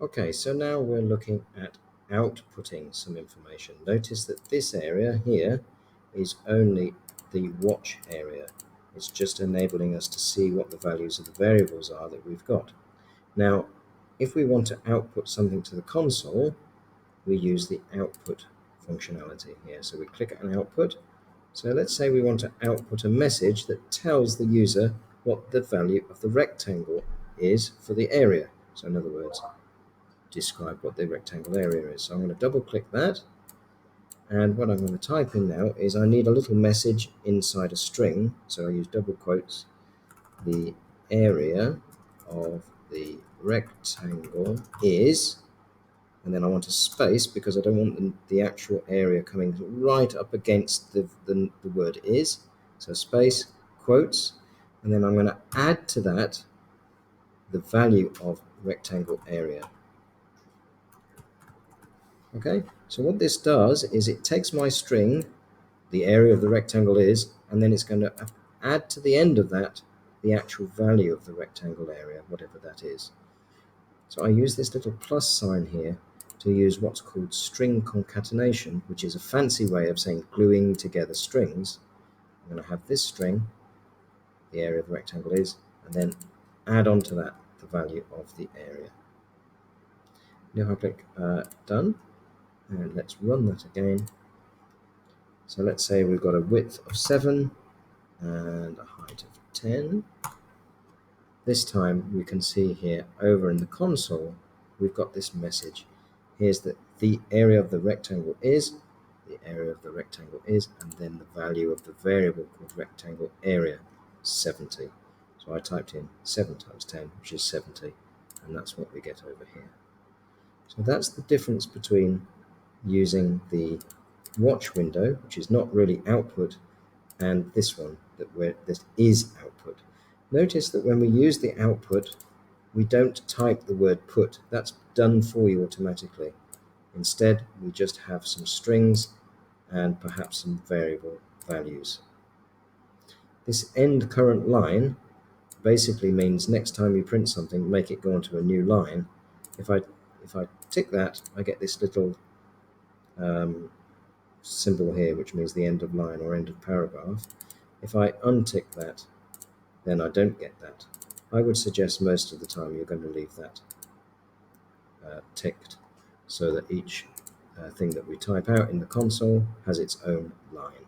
Okay, so now we're looking at outputting some information. Notice that this area here is only the watch area. It's just enabling us to see what the values of the variables are that we've got. Now, if we want to output something to the console, we use the output functionality here. So we click on output. So let's say we want to output a message that tells the user what the value of the rectangle is for the area. So in other words, describe what the rectangle area is. So I'm going to double click that, and what I'm going to type in now is I need a little message inside a string, so I use double quotes, the area of the rectangle is, and then I want a space because I don't want the actual area coming right up against the word is, so space, quotes, and then I'm going to add to that the value of rectangle area. Okay, so what this does is it takes my string, the area of the rectangle is, and then it's going to add to the end of that the actual value of the rectangle area, whatever that is. So I use this little plus sign here to use what's called string concatenation, which is a fancy way of saying gluing together strings. I'm going to have this string, the area of the rectangle is, and then add on to that the value of the area. Now I click done, and let's run that again. So let's say we've got a width of 7 and a height of 10. This time we can see here over in the console, we've got this message. Here's the area of the rectangle is, the area of the rectangle is, and then the value of the variable called rectangle area, 70. So I typed in 7 times 10, which is 70, and that's what we get over here. So that's the difference between using the watch window, which is not really output, and this one that is output. Notice that when we use the output, we don't type the word put. That's done for you automatically. Instead, we just have some strings and perhaps some variable values. This end current line basically means next time you print something, make it go onto a new line. If I tick that, I get this little symbol here, which means the end of line or end of paragraph. If I untick that, then I don't get that. I would suggest most of the time you're going to leave that ticked so that each thing that we type out in the console has its own line.